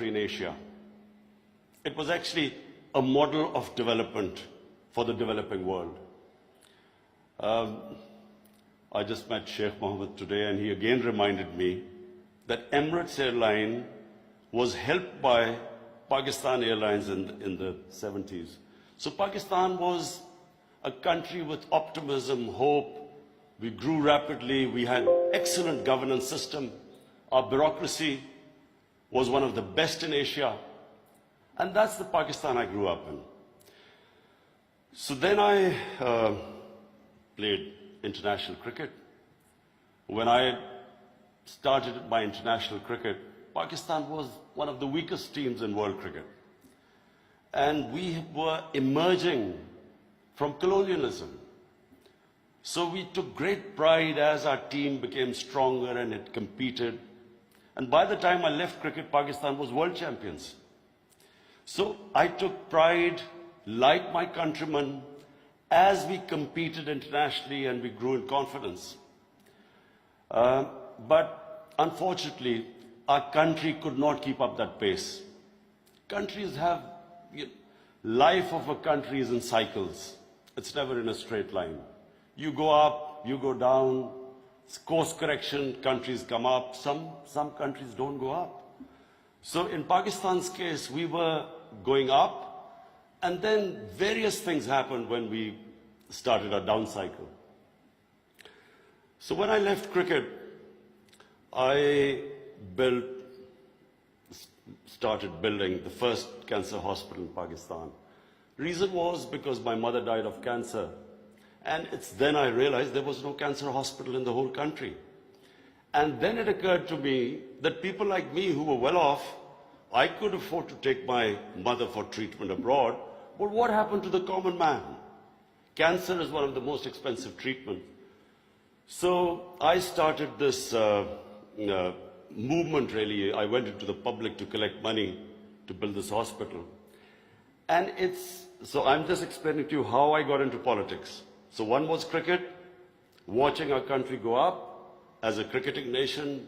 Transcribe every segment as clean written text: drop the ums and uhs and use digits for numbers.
country in Asia. It was actually a model of development for the developing world. I just met Sheikh Mohammed today, and he again reminded me that Emirates Airline was helped by Pakistan Airlines in the 70s. So Pakistan was a country with optimism, hope. We grew rapidly. We had excellent governance system. Our bureaucracy was one of the best in Asia. And that's the Pakistan I grew up in. So then I played international cricket. When I started my international cricket, Pakistan was one of the weakest teams in world cricket. And we were emerging from colonialism. So we took great pride as our team became stronger and it competed. And by the time I left cricket, Pakistan was world champions. So I took pride, like my countrymen, as we competed internationally and we grew in confidence. But unfortunately, our country could not keep up that pace. Countries have, life of a country is in cycles. It's never in a straight line. You go up, you go down, course correction, countries come up, some countries don't go up. So in Pakistan's case, we were going up, and then various things happened when we started our down cycle. So when I left cricket, I started building the first cancer hospital in Pakistan. Reason was because my mother died of cancer. And it's then I realized there was no cancer hospital in the whole country. And then it occurred to me that people like me who were well off, I could afford to take my mother for treatment abroad. But what happened to the common man? Cancer is one of the most expensive treatments. So I started this movement, really. I went into the public to collect money to build this hospital. And so I'm just explaining to you how I got into politics. So one was cricket, watching our country go up as a cricketing nation,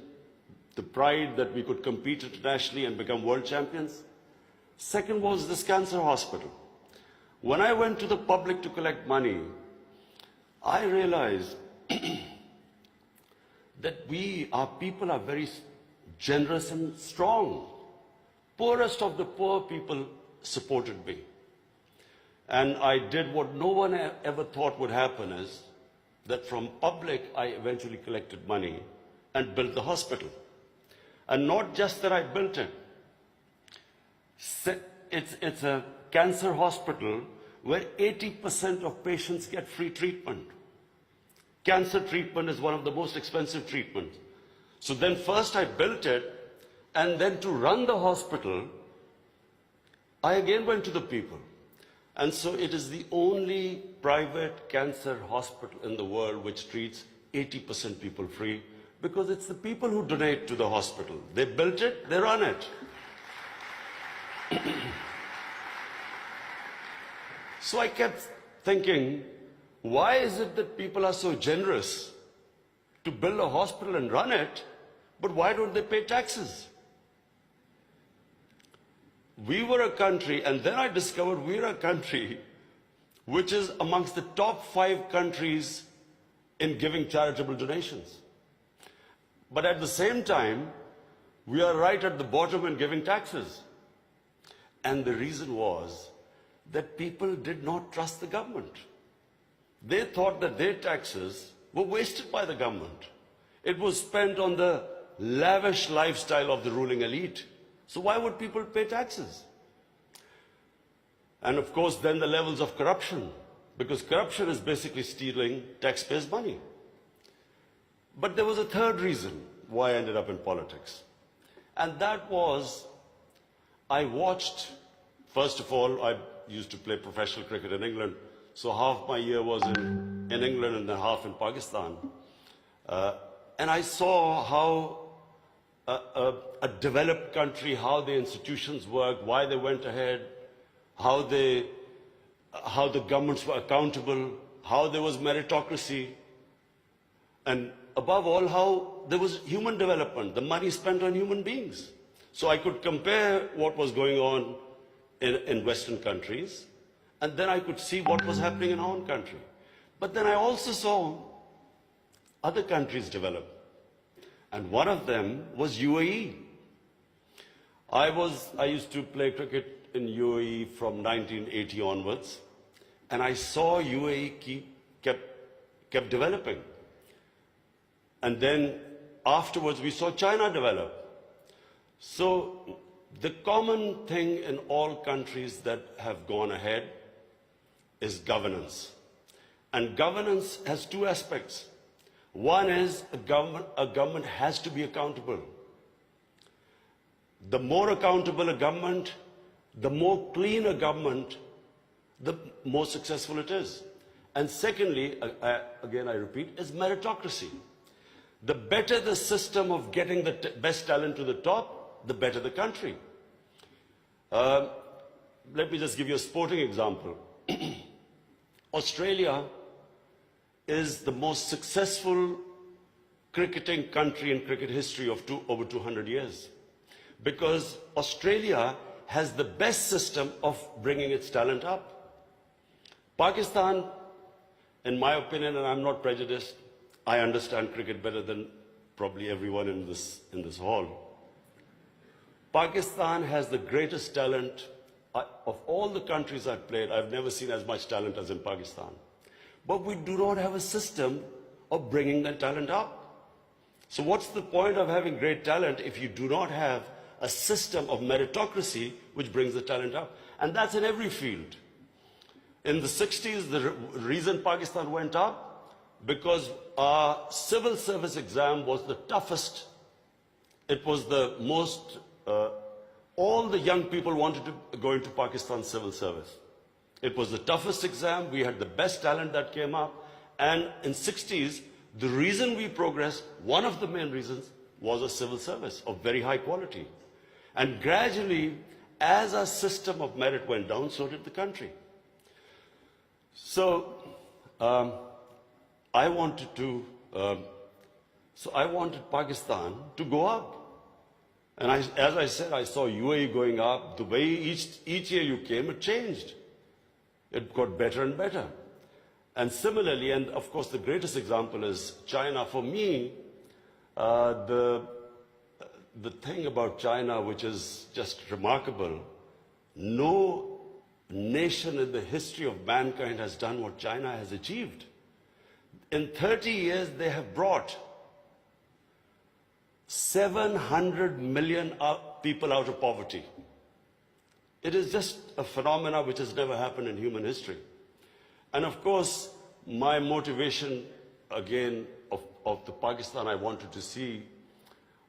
the pride that we could compete internationally and become world champions. Second was this cancer hospital. When I went to the public to collect money, I realized that our people are very generous and strong. Poorest of the poor people supported me. And I did what no one ever thought would happen, is that from public, I eventually collected money and built the hospital. And not just that I built it. It's a cancer hospital where 80% of patients get free treatment. Cancer treatment is one of the most expensive treatments. So then first I built it, and then to run the hospital, I again went to the people. And so it is the only private cancer hospital in the world which treats 80% people free, because it's the people who donate to the hospital. They built it, they run it. So I kept thinking, why is it that people are so generous to build a hospital and run it, but why don't they pay taxes? We were a country, and then I discovered we're a country which is amongst the top 5 countries in giving charitable donations. But at the same time, we are right at the bottom in giving taxes. And the reason was that people did not trust the government. They thought that their taxes were wasted by the government. It was spent on the lavish lifestyle of the ruling elite. So why would people pay taxes? And of course, then the levels of corruption, because corruption is basically stealing taxpayers' money. But there was a third reason why I ended up in politics. And that was, I watched, first of all, I used to play professional cricket in England, so half my year was in England and then half in Pakistan. And I saw how a developed country, how the institutions worked, why they went ahead, how the governments were accountable, how there was meritocracy, and above all, how there was human development, the money spent on human beings. So I could compare what was going on in Western countries, and then I could see what was happening in our own country. But then I also saw other countries develop, and one of them was UAE. I used to play cricket in UAE from 1980 onwards, and I saw UAE kept developing. And then afterwards we saw China develop. So the common thing in all countries that have gone ahead is governance. And governance has two aspects. One is a government has to be accountable. The more accountable a government, the more clean a government, the more successful it is. And secondly, again I repeat, is meritocracy. The better the system of getting the best talent to the top, the better the country. Let me just give you a sporting example. Australia is the most successful cricketing country in cricket history of over 200 years. Because Australia has the best system of bringing its talent up. Pakistan, in my opinion, and I'm not prejudiced, I understand cricket better than probably everyone in this hall. Pakistan has the greatest talent. Of all the countries I've played, I've never seen as much talent as in Pakistan. But we do not have a system of bringing that talent up. So what's the point of having great talent if you do not have a system of meritocracy which brings the talent up? And that's in every field. In the 60s, the reason Pakistan went up, because our civil service exam was the toughest. It was the most, all the young people wanted to go into Pakistan civil service. It was the toughest exam, we had the best talent that came up, and in 60s, the reason we progressed, one of the main reasons, was a civil service of very high quality. And gradually, as our system of merit went down, so did the country. So, I wanted Pakistan to go up. And as I said, I saw UAE going up. The way each year you came, it changed. It got better and better. And similarly, and of course the greatest example is China. For me, the thing about China which is just remarkable, no nation in the history of mankind has done what China has achieved. In 30 years, they have brought 700 million people out of poverty. It is just a phenomenon which has never happened in human history. And of course, my motivation, again, of the Pakistan I wanted to see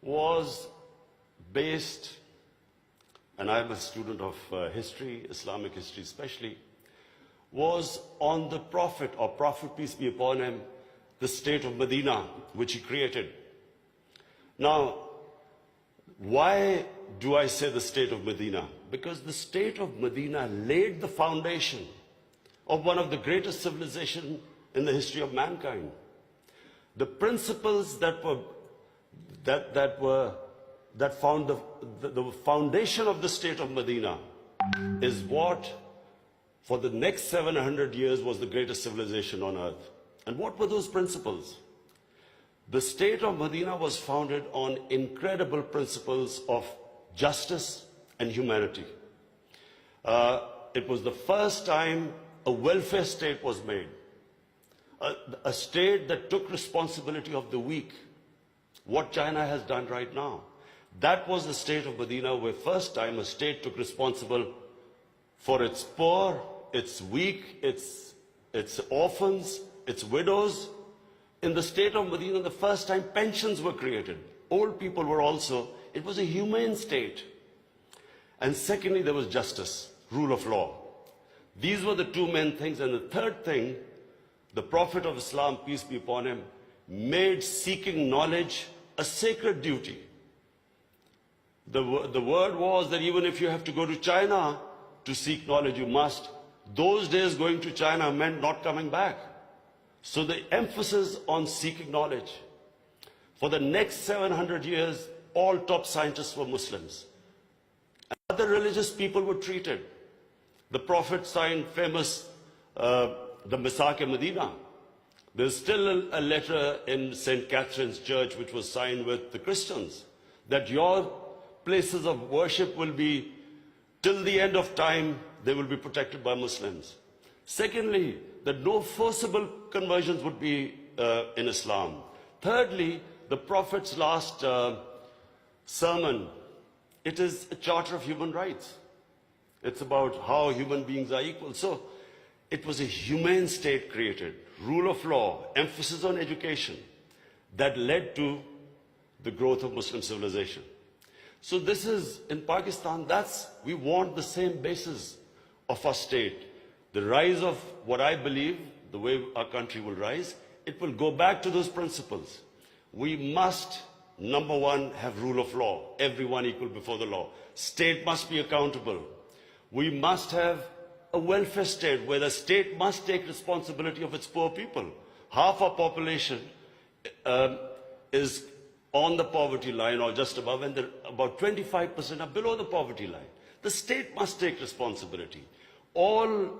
was based, and I'm a student of history, Islamic history especially, was on the Prophet, or Prophet, peace be upon him, the state of Medina, which he created. Now, why do I say the state of Medina? Because the state of Medina laid the foundation of one of the greatest civilizations in the history of mankind. The principles that found the foundation of the state of Medina is what, for the next 700 years, was the greatest civilization on earth. And what were those principles? The state of Medina was founded on incredible principles of justice and humanity. It was the first time a welfare state was made, a state that took responsibility of the weak, what China has done right now. That was the state of Medina, where first time a state took responsibility for its poor, its weak, its orphans, its widows. In the state of Medina, the first time pensions were created. Old people were also, it was a humane state. And secondly, there was justice, rule of law. These were the two main things. And the third thing, the Prophet of Islam, peace be upon him, made seeking knowledge a sacred duty. The word was that even if you have to go to China to seek knowledge, you must. Those days going to China meant not coming back. So the emphasis on seeking knowledge. For the next 700 years, all top scientists were Muslims. other religious people were treated. The Prophet signed famous, the Misaq-e-Medina. There's still a letter in St. Catherine's Church which was signed with the Christians, that your places of worship will be, till the end of time, they will be protected by Muslims. Secondly, that no forcible conversions would be in Islam. Thirdly, the Prophet's last sermon, it is a charter of human rights. It's about how human beings are equal. So it was a humane state created, rule of law, emphasis on education, that led to the growth of Muslim civilization. So this is, in Pakistan, we want the same basis of our state. The rise of what I believe, the way our country will rise, it will go back to those principles. We must, number one, have rule of law, everyone equal before the law. State must be accountable. We must have a welfare state where the state must take responsibility of its poor people. Half our population is on the poverty line or just above, and about 25% are below the poverty line. The state must take responsibility. All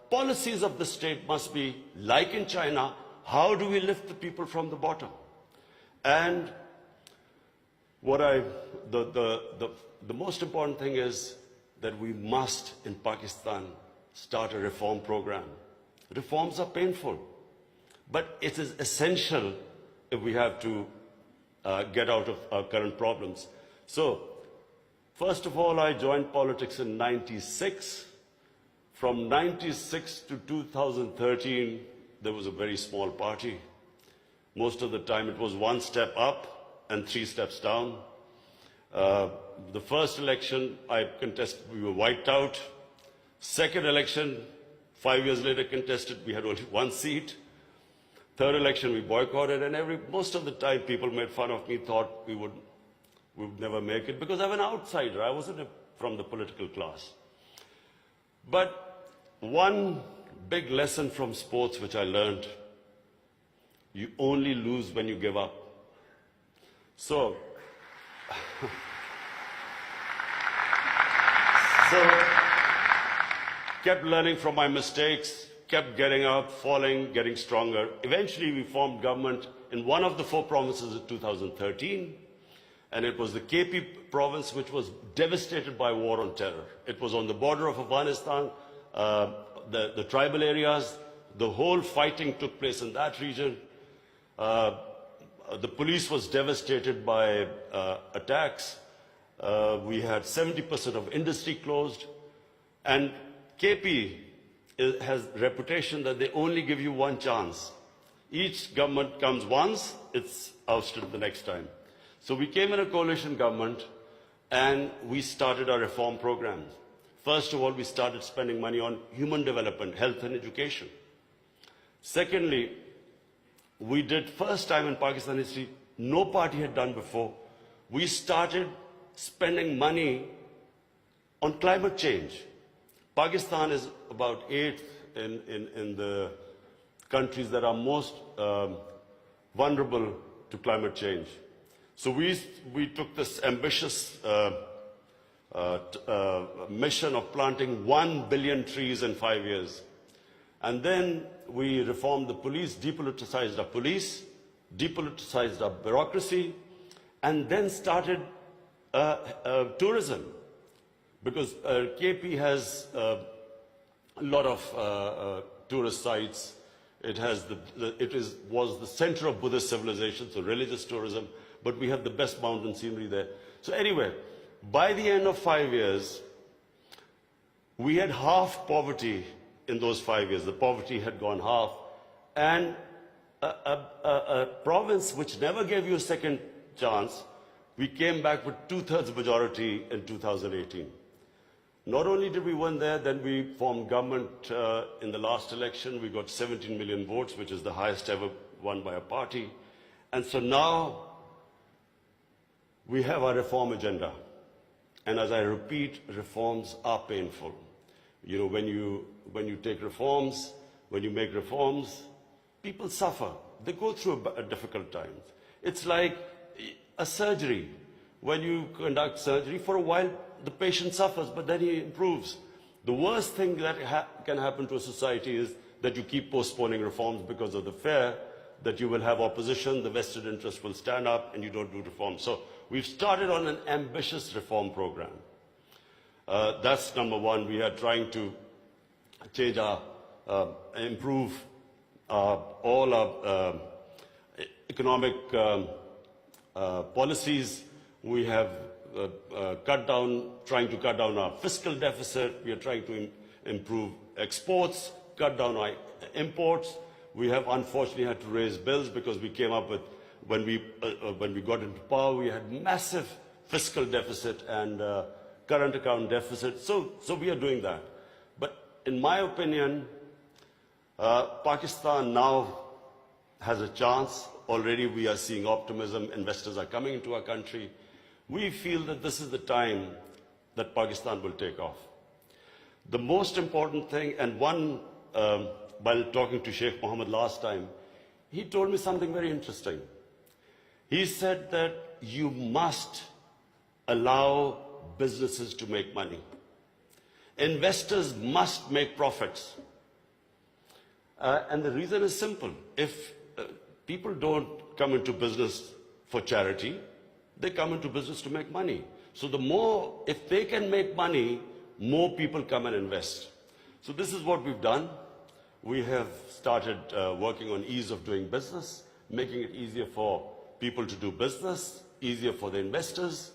policies of the state must be, like in China, how do we lift the people from the bottom? And the most important thing is that we must, in Pakistan, start a reform program. Reforms are painful, but it is essential if we have to get out of our current problems. So, first of all, I joined politics in '96. From '96 to 2013, there was a very small party. Most of the time it was one step up and 3 steps down. The first election I contested, we were wiped out. Second election, 5 years later contested, we had only 1 seat. Third election, we boycotted, and most of the time people made fun of me, thought we would never make it, because I'm an outsider. I wasn't from the political class. But one big lesson from sports which I learned, you only lose when you give up. So kept learning from my mistakes, kept getting up, falling, getting stronger. Eventually we formed government in one of the 4 provinces in 2013, and it was the KP province which was devastated by war on terror. It was on the border of Afghanistan, the tribal areas, the whole fighting took place in that region. The police was devastated by attacks. We had 70% of industry closed, and KP has a reputation that they only give you 1 chance. Each government comes once, it's ousted the next time. So we came in a coalition government and we started our reform programs. First of all, we started spending money on human development, health and education. Secondly, we did, first time in Pakistan history, no party had done before, we started spending money on climate change. Pakistan is about 8th in the countries that are most vulnerable to climate change. So we took this ambitious mission of planting 1 billion trees in 5 years. And then we reformed the police, depoliticized our police, depoliticized our bureaucracy, and then started tourism. Because KP has a lot of tourist sites. It was the center of Buddhist civilization, so religious tourism, but we have the best mountain scenery there. So anyway, by the end of 5 years, we had half poverty in those 5 years. The poverty had gone half. And a province which never gave you a second chance, we came back with 2/3 majority in 2018. Not only did we win there, then we formed government in the last election. We got 17 million votes, which is the highest ever won by a party. And so now we have our reform agenda. And as I repeat, reforms are painful. You know, when you take reforms, when you make reforms, people suffer. They go through a difficult time. It's like a surgery. when you conduct surgery, for a while the patient suffers, but then he improves. The worst thing that can happen to a society is that you keep postponing reforms because of the fear that you will have opposition, the vested interest will stand up, and you don't do reforms. So we've started on an ambitious reform program. That's number one. We are trying to change our, improve all our economic policies. We have trying to cut down our fiscal deficit. We are trying to improve exports, cut down our imports. We have unfortunately had to raise bills because we came up with, when we got into power, we had massive fiscal deficit and current account deficit. So we are doing that. But in my opinion, Pakistan now has a chance. Already we are seeing optimism. Investors are coming into our country. We feel that this is the time that Pakistan will take off. The most important thing, and while talking to Sheikh Mohammed last time, he told me something very interesting. He said that you must allow businesses to make money. Investors must make profits. And the reason is simple. If people don't come into business for charity, they come into business to make money. So the more, if they can make money, more people come and invest. So this is what we've done. We have started working on ease of doing business, making it easier for people to do business, easier for the investors.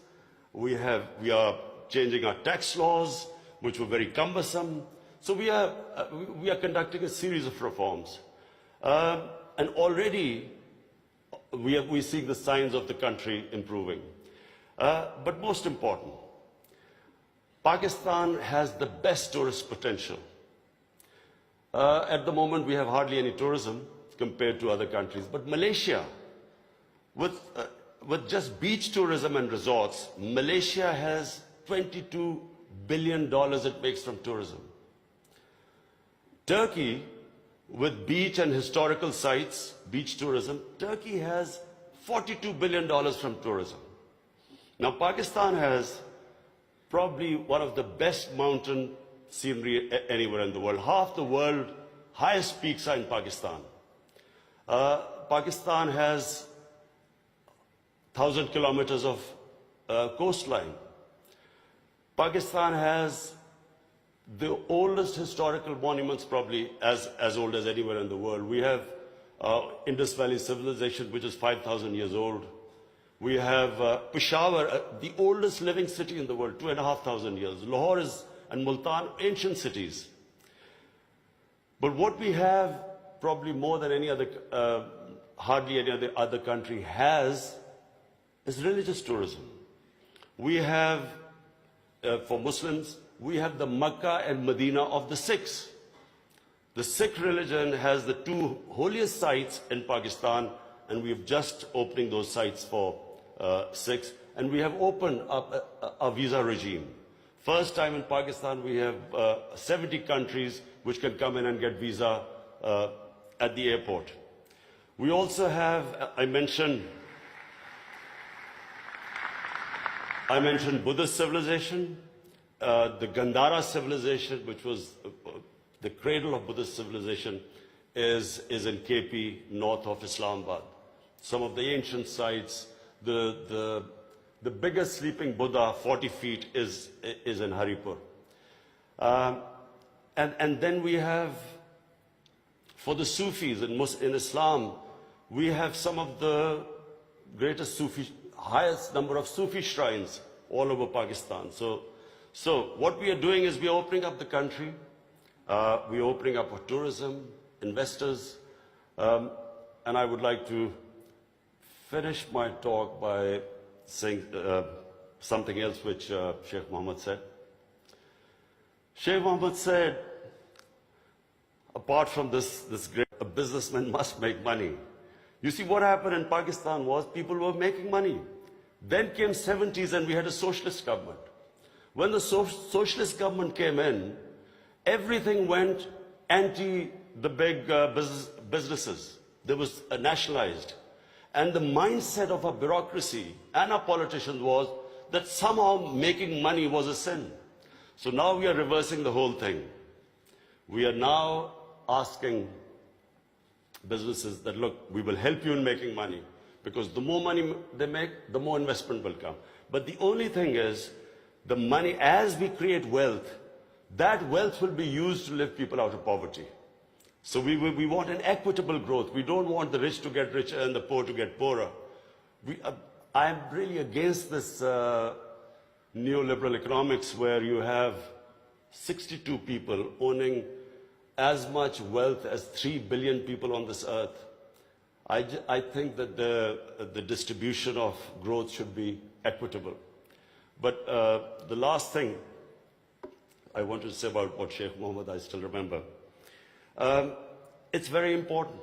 We are changing our tax laws, which were very cumbersome. So we are conducting a series of reforms. And already we're seeing the signs of the country improving. But most important, Pakistan has the best tourist potential. At the moment, we have hardly any tourism compared to other countries. But Malaysia, with just beach tourism and resorts, Malaysia has $22 billion it makes from tourism. Turkey, with beach and historical sites, beach tourism, Turkey has $42 billion from tourism. Now, Pakistan has probably one of the best mountain scenery anywhere in the world. Half the world's highest peaks are in Pakistan. Pakistan has 1,000 kilometers of coastline. Pakistan has the oldest historical monuments, probably as old as anywhere in the world. We have Indus Valley civilization, which is 5,000 years old. We have Peshawar, the oldest living city in the world, 2,500 years. Lahore and Multan, ancient cities. But what we have, probably more than any other, hardly any other country has, is religious tourism. We have, for Muslims, we have the Makkah and Medina of the Sikhs. The Sikh religion has the two holiest sites in Pakistan, and we have just opening those sites for Sikhs. And we have opened up a visa regime. First time in Pakistan, we have 70 countries which can come in and get visa at the airport. We also have, I mentioned Buddhist civilization, the Gandhara civilization, which was the cradle of Buddhist civilization, is in KP, north of Islamabad. Some of the ancient sites, the biggest sleeping Buddha, 40 feet, is in Haripur. And then we have, for the Sufis in Islam, we have some of the greatest highest number of Sufi shrines all over Pakistan. So what we are doing is we are opening up the country. We are opening up for tourism, investors. And I would like to finish my talk by saying something else which Sheikh Mohammed said. Sheikh Mohammed said, apart from this great, a businessman must make money. You see, what happened in Pakistan was people were making money. Then came 70s and we had a socialist government. When the socialist government came in, everything went anti the big businesses. There was nationalized. And the mindset of our bureaucracy and our politicians was that somehow making money was a sin. So now we are reversing the whole thing. We are now asking businesses that, look, we will help you in making money, because the more money they make, the more investment will come. But the only thing is, the money, as we create wealth, that wealth will be used to lift people out of poverty. So we want an equitable growth. We don't want the rich to get richer and the poor to get poorer. I'm really against this neoliberal economics where you have 62 people owning as much wealth as 3 billion people on this earth. I think that the distribution of growth should be equitable. But the last thing I want to say about what Sheikh Mohammed, I still remember. It's very important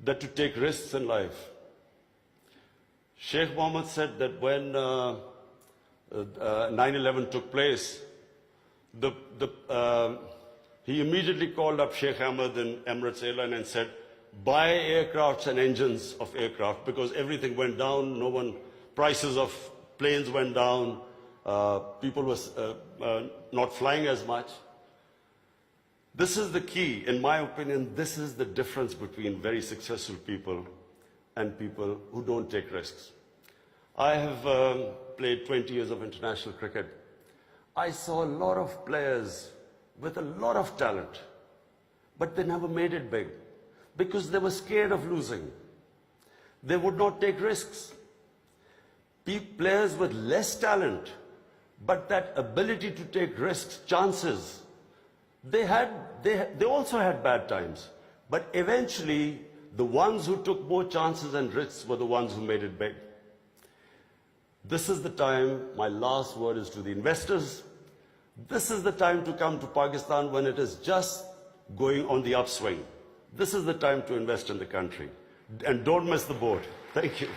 that to take risks in life. Sheikh Mohammed said that when 9/11 took place, he immediately called up Sheikh Ahmed and Emirates Airline and said, buy aircrafts and engines of aircraft, because everything went down, prices of planes went down, people were not flying as much. This is the key, in my opinion. This is the difference between very successful people and people who don't take risks. I have played 20 years of international cricket. I saw a lot of players with a lot of talent, but they never made it big because they were scared of losing. They would not take risks. Players with less talent, but that ability to take risks, chances, they also had bad times. But eventually, the ones who took more chances and risks were the ones who made it big. This is the time, my last word is to the investors. This is the time to come to Pakistan when it is just going on the upswing. This is the time to invest in the country. And don't miss the boat. Thank you.